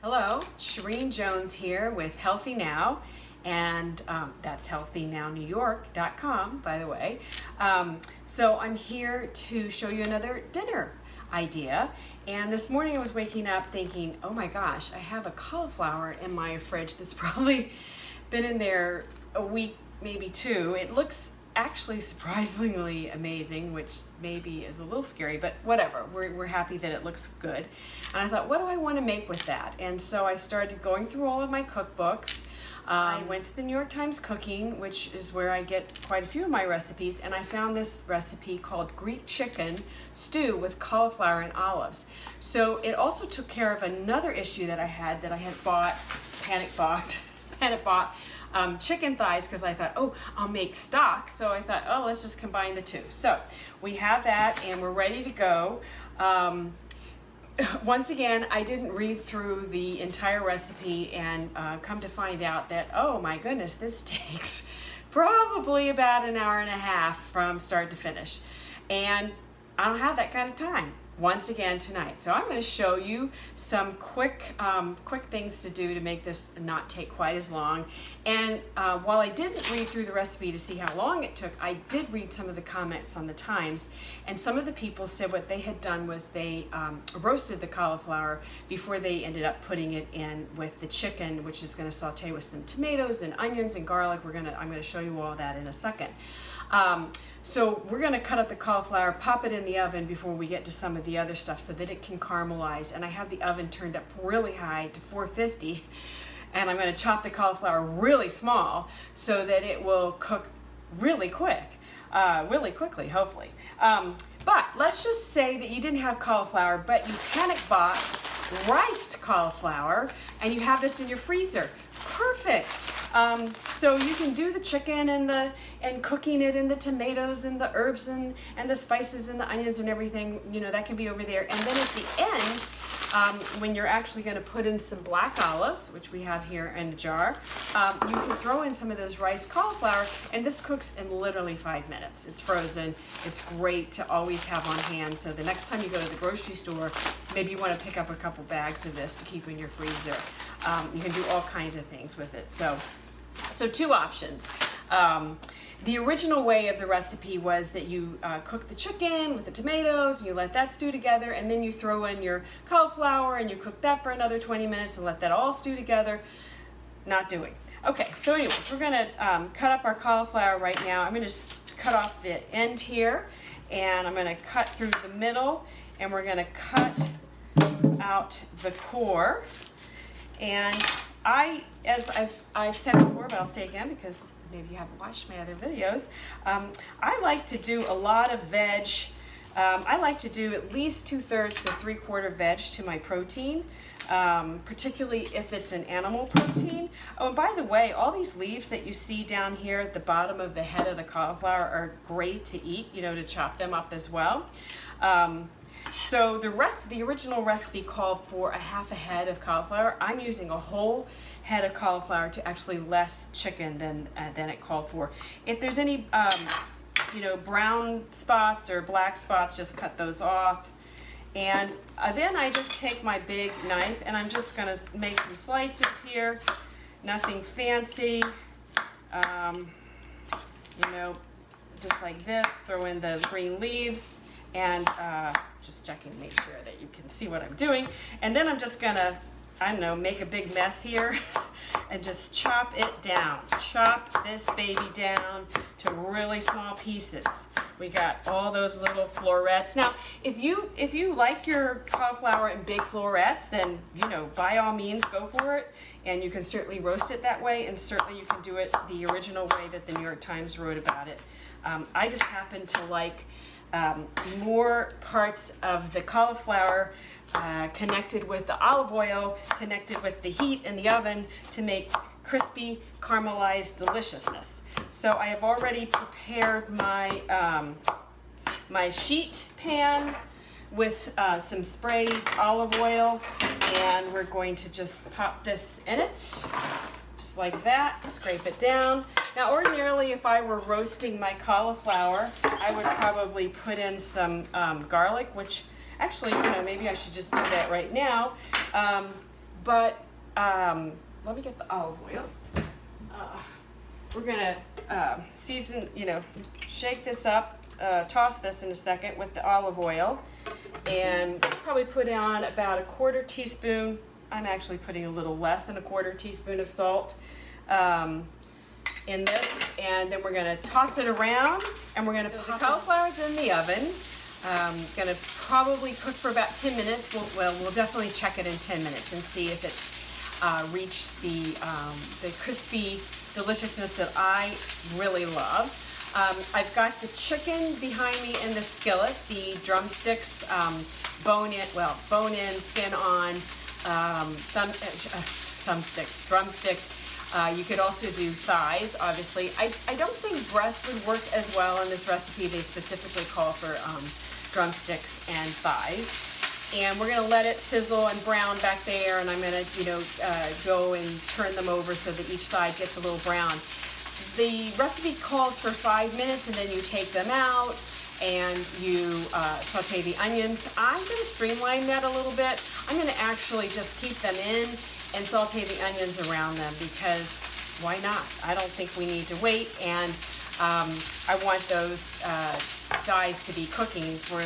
Hello, Shireen Jones here with Healthy Now, and that's healthynowNewYork.com, by the way. So I'm here to show you another dinner idea. And this morning I was waking up thinking, oh my gosh, I have a cauliflower in my fridge that's probably been in there a week, maybe two. It looks actually surprisingly amazing, which maybe is a little scary, but whatever. We're happy that it looks good. And I thought, what do I want to make with that? And so I started going through all of my cookbooks. I went to the New York Times Cooking, which is where I get quite a few of my recipes, and I found this recipe called Greek chicken stew with cauliflower and olives. So it also took care of another issue that I had bought, panic bought chicken thighs, because I thought, oh, I'll make stock. So I thought, oh, let's just combine the two. So we have that and we're ready to go. Once again, I didn't read through the entire recipe and come to find out that, oh my goodness, this takes probably about an hour and a half from start to finish. And I don't have that kind of time once again tonight. So I'm going to show you some quick things to do to make this not take quite as long. And while I didn't read through the recipe to see how long it took, I did read some of the comments on the Times, and some of the people said what they had done was they roasted the cauliflower before they ended up putting it in with the chicken, which is going to saute with some tomatoes and onions and garlic. I'm going to show you all that in a second. So we're going to cut up the cauliflower, pop it in the oven before we get to some of the other stuff so that it can caramelize. And I have the oven turned up really high to 450, and I'm going to chop the cauliflower really small so that it will cook really quickly, hopefully. But let's just say that you didn't have cauliflower, but you panic bought riced cauliflower, and you have this in your freezer. Perfect. So you can do the chicken and cooking it in the tomatoes and the herbs and the spices and the onions and everything, that can be over there. And then at the end, when you're actually going to put in some black olives, which we have here in a jar, you can throw in some of those riced cauliflower, and this cooks in literally 5 minutes. It's frozen. It's great to always have on hand. So the next time you go to the grocery store, maybe you want to pick up a couple bags of this to keep in your freezer. You can do all kinds of things with it. So two options. The original way of the recipe was that you cook the chicken with the tomatoes, and you let that stew together, and then you throw in your cauliflower and you cook that for another 20 minutes and let that all stew together. Not doing. Okay, so anyways, we're gonna cut up our cauliflower right now. I'm gonna just cut off the end here, and I'm gonna cut through the middle, and we're gonna cut out the core. And as I've said before, but I'll say again because maybe you haven't watched my other videos, I like to do a lot of veg. I like to do at least 2/3 to 3/4 veg to my protein, particularly if it's an animal protein. Oh, and by the way, all these leaves that you see down here at the bottom of the head of the cauliflower are great to eat, to chop them up as well. So the original recipe called for a half a head of cauliflower. I'm using a whole head of cauliflower to actually less chicken than it called for. If there's any brown spots or black spots, just cut those off. And then I just take my big knife and I'm just going to make some slices here. Nothing fancy. Just like this. Throw in the green leaves. And just checking to make sure that you can see what I'm doing. And then I'm just gonna, make a big mess here and just chop it down. Chop this baby down to really small pieces. We got all those little florets. Now, if you like your cauliflower in big florets, then, by all means, go for it. And you can certainly roast it that way, and certainly you can do it the original way that the New York Times wrote about it. I just happen to like more parts of the cauliflower connected with the olive oil, connected with the heat in the oven to make crispy, caramelized deliciousness. So I have already prepared my my sheet pan with some sprayed olive oil, and we're going to just pop this in it. Like that, scrape it down. Now ordinarily if I were roasting my cauliflower, I would probably put in some garlic, which actually, maybe I should just do that right now. but let me get the olive oil. We're gonna season, shake this up, toss this in a second with the olive oil, and probably put on about 1/4 teaspoon. I'm actually putting a little less than 1/4 teaspoon of salt in this, and then we're gonna toss it around, and we're gonna put the cauliflowers in the oven. Gonna probably cook for about 10 minutes. We'll definitely check it in 10 minutes and see if it's reached the crispy deliciousness that I really love. I've got the chicken behind me in the skillet, the drumsticks, bone in, skin on, drumsticks. You could also do thighs, obviously. I don't think breast would work as well in this recipe. They specifically call for drumsticks and thighs. And we're gonna let it sizzle and brown back there, and I'm gonna, go and turn them over so that each side gets a little brown. The recipe calls for 5 minutes, and then you take them out and you saute the onions. I'm gonna streamline that a little bit. I'm gonna actually just keep them in and saute the onions around them, because why not? I don't think we need to wait, and I want those thighs to be cooking for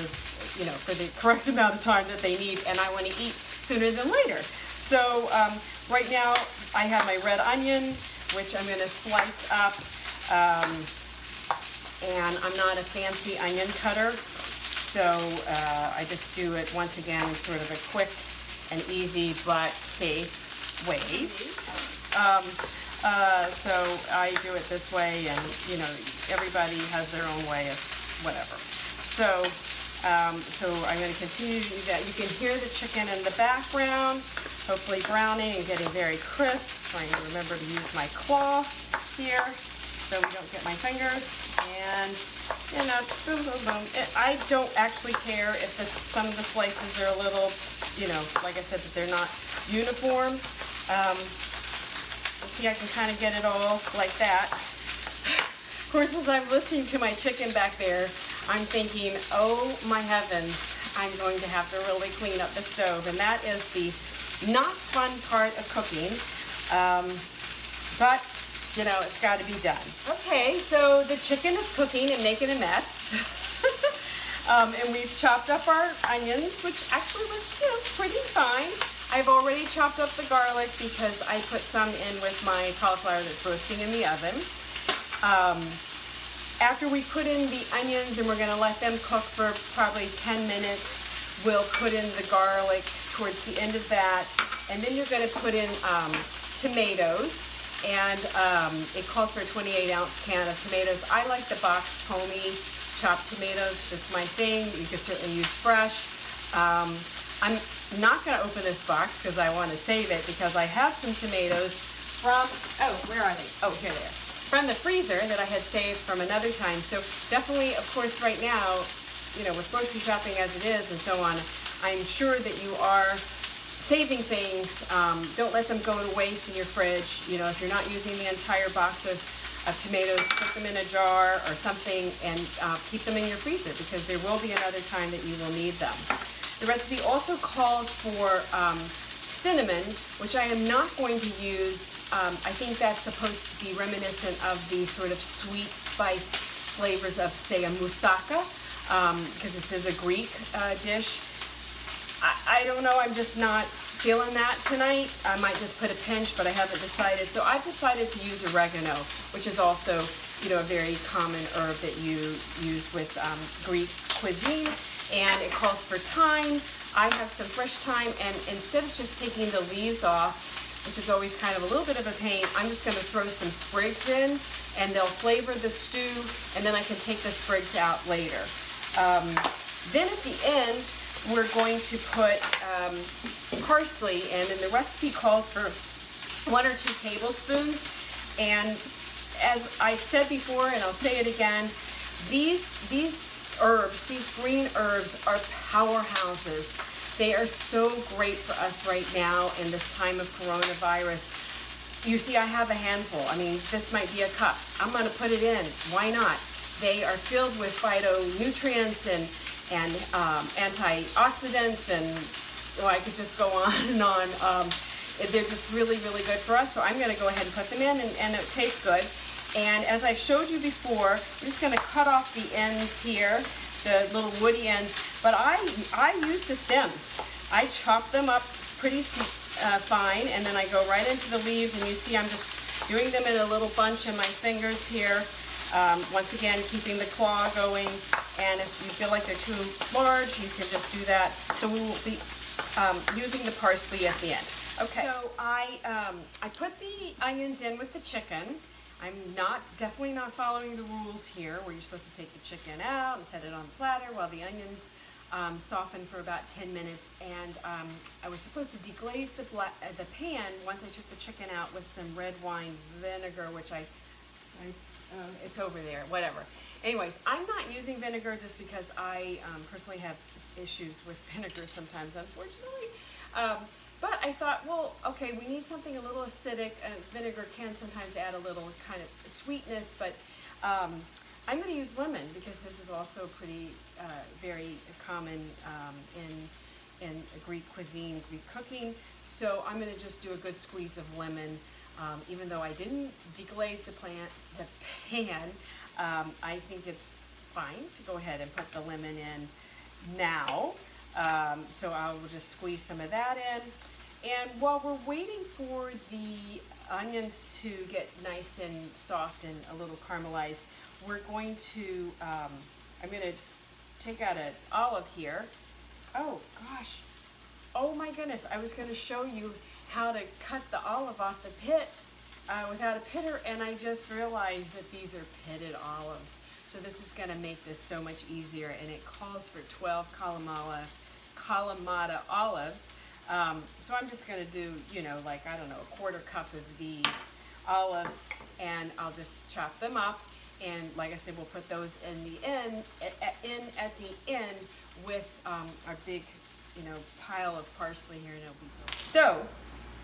the correct amount of time that they need, and I want to eat sooner than later. So right now I have my red onion, which I'm going to slice up, and I'm not a fancy onion cutter, so I just do it once again in sort of a quick and easy but safe way. So I do it this way, and everybody has their own way of whatever. So I'm going to continue to do that. You can hear the chicken in the background, hopefully browning and getting very crisp. Trying to remember to use my claw here so we don't get my fingers. And boom, boom, boom. I don't actually care if some of the slices are a little, like I said, that they're not uniform. Let's see, I can kind of get it all like that. Of course, as I'm listening to my chicken back there, I'm thinking, oh my heavens, I'm going to have to really clean up the stove. And that is the not fun part of cooking, but it's got to be done. Okay, so the chicken is cooking and making a mess. And we've chopped up our onions, which actually was, pretty fine. I've already chopped up the garlic because I put some in with my cauliflower that's roasting in the oven. After we put in the onions, and we're going to let them cook for probably 10 minutes, we'll put in the garlic towards the end of that, and then you're going to put in tomatoes, and it calls for a 28-ounce can of tomatoes. I like the box Comey chopped tomatoes, just my thing. You could certainly use fresh. I'm not going to open this box because I want to save it, because I have some tomatoes from, where are they? Oh, here they are. From the freezer that I had saved from another time. So definitely, of course, right now, with grocery shopping as it is and so on, I'm sure that you are saving things. Don't let them go to waste in your fridge. If you're not using the entire box of tomatoes, put them in a jar or something, and keep them in your freezer, because there will be another time that you will need them. The recipe also calls for cinnamon, which I am not going to use. I think that's supposed to be reminiscent of the sort of sweet spice flavors of, say, a moussaka, because this is a Greek dish. I don't know, I'm just not feeling that tonight. I might just put a pinch, but I haven't decided. So I've decided to use oregano, which is also, a very common herb that you use with Greek cuisine. And it calls for thyme. I have some fresh thyme, and instead of just taking the leaves off, which is always kind of a little bit of a pain, I'm just going to throw some sprigs in, and they'll flavor the stew, and then I can take the sprigs out later. Then at the end, we're going to put parsley, and then the recipe calls for 1 or 2 tablespoons. And as I've said before, and I'll say it again, these herbs, these green herbs, are powerhouses. They are so great for us right now in this time of coronavirus. You see, I have a handful. I mean, this might be a cup. I'm going to put it in. Why not? They are filled with phytonutrients and antioxidants, and I could just go on and on. they're just really, really good for us. So I'm going to go ahead and put them in, and it tastes good. And as I've showed you before, I'm just going to cut off the ends here, the little woody ends. But I use the stems. I chop them up pretty fine, and then I go right into the leaves. And you see I'm just doing them in a little bunch in my fingers here. Once again, keeping the claw going. And if you feel like they're too large, you can just do that. So we will be using the parsley at the end. Okay, so I put the onions in with the chicken. I'm definitely not following the rules here where you're supposed to take the chicken out and set it on the platter while the onions soften for about 10 minutes. And I was supposed to deglaze the pan once I took the chicken out with some red wine vinegar, which it's over there, whatever. Anyways, I'm not using vinegar just because I personally have issues with vinegar sometimes, unfortunately. But I thought, well, okay, we need something a little acidic. Vinegar can sometimes add a little kind of sweetness, but I'm going to use lemon because this is also pretty very common in Greek cuisine, Greek cooking. So I'm going to just do a good squeeze of lemon. Even though I didn't deglaze the pan, I think it's fine to go ahead and put the lemon in now. So I will just squeeze some of that in. And while we're waiting for the onions to get nice and soft and a little caramelized, we're going to, I'm going to take out an olive here. Oh gosh, oh my goodness, I was going to show you how to cut the olive off the pit without a pitter, and I just realized that these are pitted olives. So this is going to make this so much easier, and it calls for 12 Kalamata olives. So I'm just going to do, like, I don't know, a quarter cup of these olives, and I'll just chop them up. And like I said, we'll put those in the end, at the end with our big, pile of parsley here. And it'll be delicious. So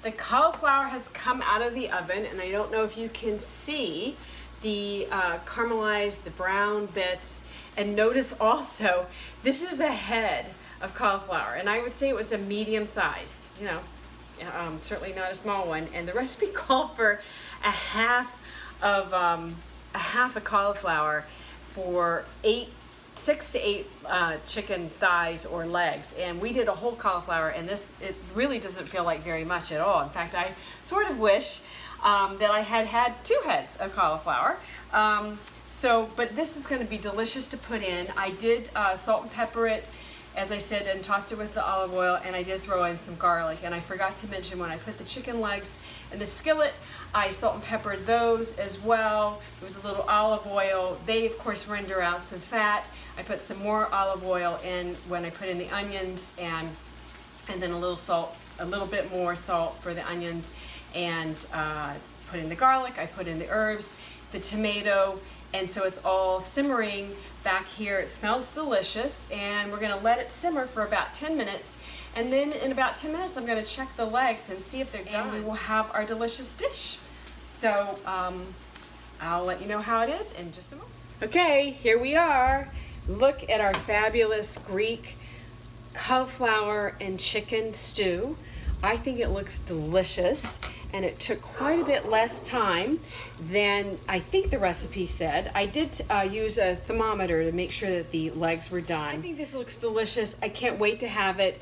the cauliflower has come out of the oven, and I don't know if you can see the caramelized, the brown bits. And notice also, this is a head of cauliflower, and I would say it was a medium size, certainly not a small one. And the recipe called for a half a cauliflower for 6 to 8 chicken thighs or legs, and we did a whole cauliflower, and it really doesn't feel like very much at all. In fact, I sort of wish that I had 2 heads of cauliflower. But this is going to be delicious to put in. I did salt and pepper it, as I said, and tossed it with the olive oil, and I did throw in some garlic. And I forgot to mention, when I put the chicken legs in the skillet, I salt and peppered those as well. There was a little olive oil. They, of course, render out some fat. I put some more olive oil in when I put in the onions, and then a little salt, a little bit more salt for the onions, and put in the garlic. I put in the herbs, the tomato, and so it's all simmering back here. It smells delicious, and we're going to let it simmer for about 10 minutes. And then in about 10 minutes, I'm going to check the legs and see if they're done. And we will have our delicious dish. So I'll let you know how it is in just a moment. Okay, here we are. Look at our fabulous Greek cauliflower and chicken stew. I think it looks delicious, and it took quite a bit less time than I think the recipe said. I did use a thermometer to make sure that the legs were done. I think this looks delicious. I can't wait to have it.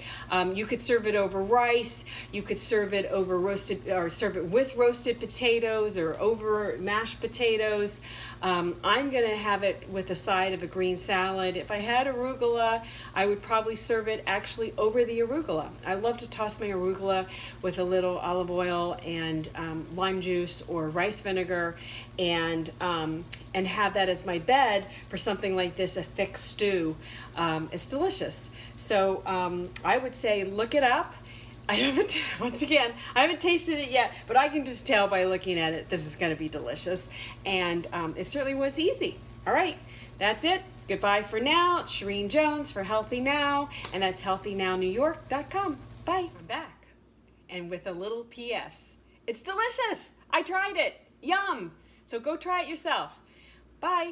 You could serve it over rice. You could serve it over roasted, or serve it with roasted potatoes, or over mashed potatoes. I'm gonna have it with a side of a green salad. If I had arugula, I would probably serve it actually over the arugula. I love to toss my arugula with a little olive oil and lime juice or rice vinegar, and have that as my bed for something like this, a thick stew. It's delicious. So I would say look it up. I haven't tasted it yet, but I can just tell by looking at it this is going to be delicious, and it certainly was easy. All right, that's it. Goodbye for now. It's Shireen Jones for Healthy Now, and that's healthynownewyork.com. Bye. I'm back, and with a little PS. It's delicious. I tried it. Yum. So go try it yourself. Bye.